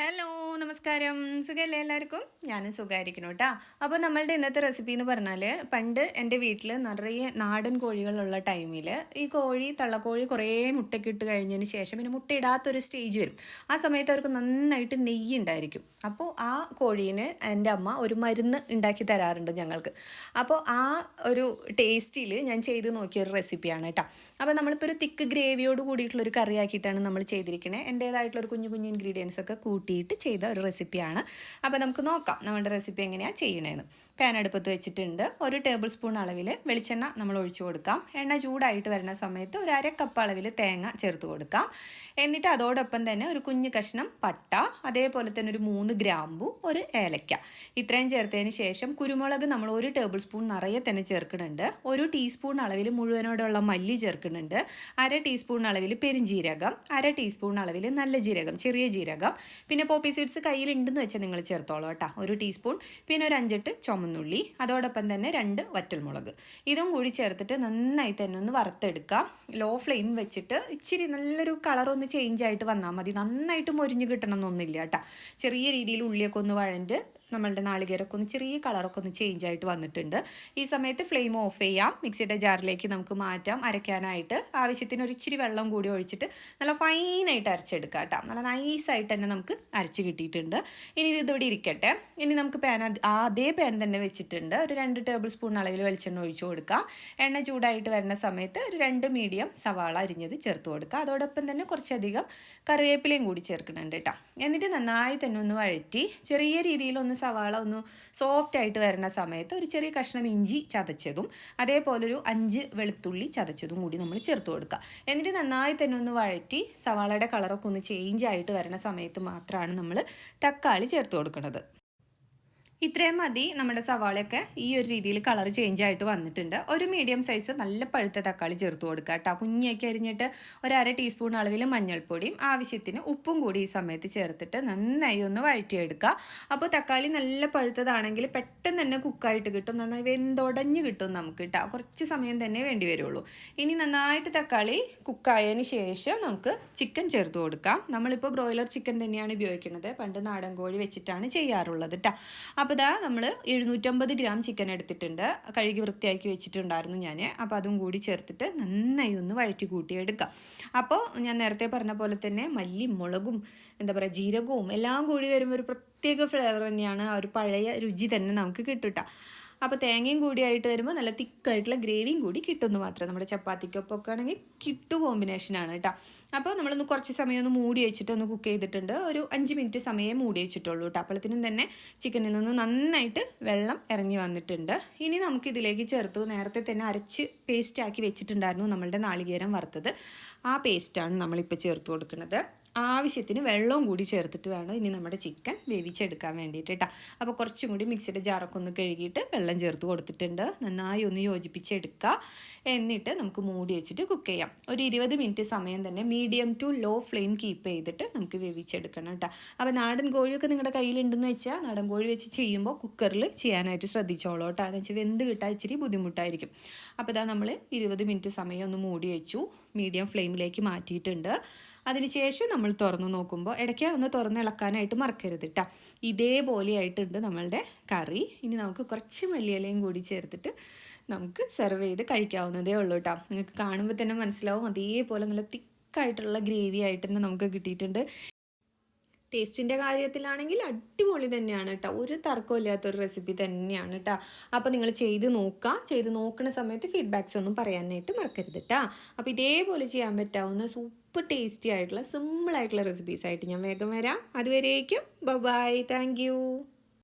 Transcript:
Hello നമസ്കാരം. സുഖമല്ലേ എല്ലാവർക്കും? ഞാനും സുഖമായിരിക്കണം കേട്ടോ. അപ്പോൾ നമ്മളുടെ ഇന്നത്തെ റെസിപ്പി എന്ന് പറഞ്ഞാൽ, പണ്ട് എൻ്റെ വീട്ടിൽ നിറയെ നാടൻ കോഴികളുള്ള ടൈമിൽ ഈ തള്ളക്കോഴി കുറേ മുട്ടയ്ക്ക് ഇട്ട് കഴിഞ്ഞതിന് ശേഷം പിന്നെ മുട്ട ഇടാത്തൊരു സ്റ്റേജ് വരും. ആ സമയത്ത് അവർക്ക് നന്നായിട്ട് നെയ്യ് ഉണ്ടായിരിക്കും. അപ്പോൾ ആ കോഴീന് എൻ്റെ അമ്മ ഒരു മരുന്ന് ഉണ്ടാക്കി തരാറുണ്ട് ഞങ്ങൾക്ക്. അപ്പോൾ ആ ഒരു ടേസ്റ്റിൽ ഞാൻ ചെയ്ത് നോക്കിയൊരു റെസിപ്പിയാണ് കേട്ടോ. അപ്പോൾ നമ്മളിപ്പോൾ ഒരു തിക്ക് ഗ്രേവിയോട് കൂടിയിട്ടുള്ളൊരു കറിയാക്കിയിട്ടാണ് നമ്മൾ ചെയ്തിരിക്കുന്നത്. എൻ്റേതായിട്ടുള്ളൊരു കുഞ്ഞു കുഞ്ഞു ഇൻഗ്രീഡിയൻസ് ഒക്കെ കൂട്ടിയിട്ട് ചെയ്ത ഒരു റെസിപ്പിയാണ്. അപ്പോൾ നമുക്ക് നോക്കാം നമ്മുടെ റെസിപ്പി എങ്ങനെയാണ് ചെയ്യണതെന്ന്. പാൻ അടുപ്പത്ത് വെച്ചിട്ടുണ്ട്. 1 ടേബിൾ സ്പൂൺ അളവിൽ വെളിച്ചെണ്ണ നമ്മൾ ഒഴിച്ചു കൊടുക്കാം. എണ്ണ ചൂടായിട്ട് വരുന്ന സമയത്ത് ഒരു 1/2 കപ്പ് അളവിൽ തേങ്ങ ചേർത്ത് കൊടുക്കാം. എന്നിട്ട് അതോടൊപ്പം തന്നെ ഒരു കുഞ്ഞു കഷ്ണം പട്ട, അതേപോലെ തന്നെ ഒരു 3 ഗ്രാമ്പു, ഒരു ഏലക്ക, ഇത്രയും ചേർത്തതിന് ശേഷം കുരുമുളക് നമ്മൾ 1 ടേബിൾ സ്പൂൺ നിറയെ തന്നെ ചേർക്കുന്നുണ്ട്. 1 ടീസ്പൂൺ അളവിൽ മുഴുവനോടുള്ള മല്ലി ചേർക്കുന്നുണ്ട്. 1/2 ടീസ്പൂൺ അളവിൽ പെരിഞ്ജീരകം, 1/2 ടീസ്പൂൺ അളവിൽ നല്ല ജീരകം, ചെറിയ ജീരകം, പിന്നെ പോപ്പി സീഡ്സ് കയ്യിലുണ്ടെന്ന് വെച്ചാൽ നിങ്ങൾ ചേർത്തോളൂ കേട്ടോ, 1 ടീസ്പൂൺ. പിന്നെ ഒരു 5-8 ചുമന്നുള്ളി, അതോടൊപ്പം തന്നെ 2 വറ്റൽമുളക്, ഇതും കൂടി ചേർത്തിട്ട് നന്നായി തന്നെ ഒന്ന് വറുത്തെടുക്കാം. ലോ ഫ്ലെയിം വെച്ചിട്ട് ഇച്ചിരി നല്ലൊരു കളറൊന്ന് ചേഞ്ച് ആയിട്ട് വന്നാൽ മതി. നന്നായിട്ട് മൊരിഞ്ഞ് കിട്ടണം എന്നൊന്നുമില്ല കേട്ടോ. ചെറിയ രീതിയിൽ ഉള്ളിയൊക്കെ ഒന്ന് വഴണ്ട് നമ്മളുടെ നാളികേരമൊക്കെ ഒന്ന് ചെറിയ കളറൊക്കെ ഒന്ന് ചേഞ്ച് ആയിട്ട് വന്നിട്ടുണ്ട്. ഈ സമയത്ത് ഫ്ലെയിം ഓഫ് ചെയ്യാം. മിക്സിയുടെ ജാറിലേക്ക് നമുക്ക് മാറ്റാം. അരയ്ക്കാനായിട്ട് ആവശ്യത്തിന് ഒരു ഇച്ചിരി വെള്ളം കൂടി ഒഴിച്ചിട്ട് നല്ല ഫൈനായിട്ട് അരച്ചെടുക്കാം കേട്ടോ. നല്ല നൈസായിട്ട് തന്നെ നമുക്ക് അരച്ച് കിട്ടിയിട്ടുണ്ട്. ഇനി ഇതിവിടെ ഇരിക്കട്ടെ. ഇനി നമുക്ക് അതേ പാൻ തന്നെ വെച്ചിട്ടുണ്ട്. ഒരു 2 ടേബിൾ സ്പൂൺ അളവിൽ വെളിച്ചെണ്ണ ഒഴിച്ചു കൊടുക്കാം. എണ്ണ ചൂടായിട്ട് വരുന്ന സമയത്ത് ഒരു 2 മീഡിയം സവാള അരിഞ്ഞത് ചേർത്ത് കൊടുക്കുക. അതോടൊപ്പം തന്നെ കുറച്ചധികം കറിവേപ്പിലയും കൂടി ചേർക്കുന്നുണ്ട് കേട്ടോ. എന്നിട്ട് നന്നായി തന്നെ ഒന്ന് വഴറ്റി ചെറിയ രീതിയിലൊന്ന് സവാള ഒന്ന് സോഫ്റ്റ് ആയിട്ട് വരുന്ന സമയത്ത് ഒരു ചെറിയ കഷ്ണം ഇഞ്ചി ചതച്ചതും അതേപോലൊരു 5 വെളുത്തുള്ളി ചതച്ചതും കൂടി നമ്മൾ ചേർത്ത് കൊടുക്കുക. എന്നിട്ട് നന്നായി തന്നെ ഒന്ന് വഴറ്റി സവാളയുടെ കളറൊക്കെ ഒന്ന് ചേഞ്ച് ആയിട്ട് വരുന്ന സമയത്ത് മാത്രമാണ് നമ്മൾ തക്കാളി ചേർത്ത് കൊടുക്കുന്നത്. ഇത്രയും മതി. നമ്മുടെ സവാളയൊക്കെ ഈ ഒരു രീതിയിൽ കളർ ചേഞ്ച് ആയിട്ട് വന്നിട്ടുണ്ട്. ഒരു മീഡിയം സൈസ് നല്ല പഴുത്ത തക്കാളി ചേർത്ത് കൊടുക്കുക കേട്ടോ. കുഞ്ഞൊക്കെ അരിഞ്ഞിട്ട് ഒരു 1/2 ടീസ്പൂൺ അളവിൽ മഞ്ഞൾപ്പൊടിയും ആവശ്യത്തിന് ഉപ്പും കൂടി ഈ സമയത്ത് ചേർത്തിട്ട് നന്നായി ഒന്ന് വഴറ്റിയെടുക്കുക. അപ്പോൾ തക്കാളി നല്ല പഴുത്തതാണെങ്കിൽ പെട്ടെന്ന് തന്നെ കുക്കായിട്ട് കിട്ടും, നന്നായി വെന്തുടഞ്ഞ് കിട്ടും നമുക്ക് കേട്ടോ. കുറച്ച് സമയം തന്നെ വേണ്ടി വരുള്ളൂ. ഇനി നന്നായിട്ട് തക്കാളി കുക്കായതിന് ശേഷം നമുക്ക് ചിക്കൻ ചേർത്ത് കൊടുക്കാം. നമ്മളിപ്പോൾ ബ്രോയിലർ ചിക്കൻ തന്നെയാണ് ഉപയോഗിക്കുന്നത്. പണ്ട് നാടൻ കോഴി വെച്ചിട്ടാണ് ചെയ്യാറുള്ളത് കേട്ടോ. അപ്പോൾ ഇതാ നമ്മൾ 750 ഗ്രാം ചിക്കൻ എടുത്തിട്ടുണ്ട്. കഴുകി വൃത്തിയാക്കി വെച്ചിട്ടുണ്ടായിരുന്നു ഞാൻ. അപ്പോൾ അതും കൂടി ചേർത്തിട്ട് നന്നായി ഒന്ന് വഴറ്റി കൂട്ടിയെടുക്കാം. അപ്പോൾ ഞാൻ നേരത്തെ പറഞ്ഞ പോലെ തന്നെ മല്ലി, മുളകും, എന്താ പറയുക, ജീരകവും എല്ലാം കൂടി വരുമ്പോൾ ഒരു പ്രത്യേക ഫ്ലേവർ തന്നെയാണ്. ആ ഒരു പഴയ രുചി തന്നെ നമുക്ക് കിട്ടും കേട്ടോ. അപ്പോൾ തേങ്ങയും കൂടിയായിട്ട് വരുമ്പോൾ നല്ല തിക്കായിട്ടുള്ള ഗ്രേവിയും കൂടി കിട്ടുമെന്ന് മാത്രം. നമ്മുടെ ചപ്പാത്തിക്കൊപ്പൊക്കെ ആണെങ്കിൽ കിട്ടു കോമ്പിനേഷനാണ് കേട്ടോ. അപ്പോൾ നമ്മളൊന്ന് കുറച്ച് സമയം ഒന്ന് മൂടി വെച്ചിട്ട് ഒന്ന് കുക്ക് ചെയ്തിട്ടുണ്ട്. ഒരു 5 മിനിറ്റ് സമയം മൂടി വെച്ചിട്ടുള്ളൂ കേട്ടോ. അപ്പോഴത്തേനും തന്നെ ചിക്കനിൽ നിന്ന് നന്നായിട്ട് വെള്ളം ഇറങ്ങി വന്നിട്ടുണ്ട്. ഇനി നമുക്കിതിലേക്ക് ചേർത്ത് നേരത്തെ തന്നെ അരച്ച് പേസ്റ്റാക്കി വെച്ചിട്ടുണ്ടായിരുന്നു നമ്മളുടെ നാളികേരം വറുത്തത്. ആ പേസ്റ്റാണ് നമ്മളിപ്പോൾ ചേർത്ത് കൊടുക്കുന്നത്. ആവശ്യത്തിന് വെള്ളവും കൂടി ചേർത്തിട്ട് വേണം ഇനി നമ്മുടെ ചിക്കൻ വേവിച്ചെടുക്കാൻ വേണ്ടിയിട്ട് കേട്ടോ. അപ്പോൾ കുറച്ചും കൂടി മിക്സിയുടെ ജാറൊക്കെ ഒന്ന് കഴുകിയിട്ട് വെള്ളം ചേർത്ത് കൊടുത്തിട്ടുണ്ട്. നന്നായി ഒന്ന് യോജിപ്പിച്ചെടുക്കുക. എന്നിട്ട് നമുക്ക് മൂടി വെച്ചിട്ട് കുക്ക് ചെയ്യാം. ഒരു 20 മിനിറ്റ് സമയം തന്നെ medium to low flame keep ചെയ്തിട്ട് നമുക്ക് വേവിച്ചെടുക്കണം കേട്ടോ. അപ്പോൾ നാടൻ കോഴിയൊക്കെ നിങ്ങളുടെ കയ്യിലുണ്ടെന്ന് വെച്ചാൽ നാടൻ കോഴി വെച്ച് ചെയ്യുമ്പോൾ കുക്കറിൽ ചെയ്യാനായിട്ട് ശ്രദ്ധിച്ചോളൂ കേട്ടോ. എന്ന് വെച്ചാൽ വെന്ത് കിട്ടാൻ ഇച്ചിരി ബുദ്ധിമുട്ടായിരിക്കും. അപ്പോൾ ഇതാ നമ്മൾ 20 മിനിറ്റ് സമയം ഒന്ന് മൂടി വെച്ചു. മീഡിയം ഫ്ലെയിമിലേക്ക് മാറ്റിയിട്ടുണ്ട്. അതിനുശേഷം നമ്മൾ തുറന്ന് നോക്കുമ്പോൾ ഇടയ്ക്ക് ഒന്ന് തുറന്ന് ഇളക്കാനായിട്ട് മറക്കരുത് കേട്ടോ. ഇതേപോലെയായിട്ടുണ്ട് നമ്മളുടെ കറി. ഇനി നമുക്ക് കുറച്ച് മല്ലിയിലയും കൂടി ചേർത്തിട്ട് നമുക്ക് സെർവ് ചെയ്ത് കഴിക്കാവുന്നതേ ഉള്ളൂ കേട്ടോ. നിങ്ങൾക്ക് കാണുമ്പോൾ തന്നെ മനസ്സിലാവും അതേപോലെ നല്ല തിക്കായിട്ടുള്ള ഗ്രേവി ആയിട്ട് തന്നെ നമുക്ക് കിട്ടിയിട്ടുണ്ട്. ടേസ്റ്റിൻ്റെ കാര്യത്തിലാണെങ്കിൽ അടിപൊളി തന്നെയാണ് കേട്ടോ. ഒരു തർക്കമില്ലാത്തൊരു റെസിപ്പി തന്നെയാണ് കേട്ടോ. അപ്പോൾ നിങ്ങൾ ചെയ്ത് നോക്കുക. ചെയ്ത് നോക്കുന്ന സമയത്ത് ഫീഡ്ബാക്സ് ഒന്നും പറയാനായിട്ട് മറക്കരുത് കേട്ടോ. അപ്പോൾ ഇതേപോലെ ചെയ്യാൻ പറ്റാവുന്ന സൂപ്പർ ടേസ്റ്റി ആയിട്ടുള്ള സിമ്പിളായിട്ടുള്ള റെസിപ്പീസായിട്ട് ഞാൻ വേഗം വരാം. അതുവരേക്കും ബൈ, താങ്ക് യു.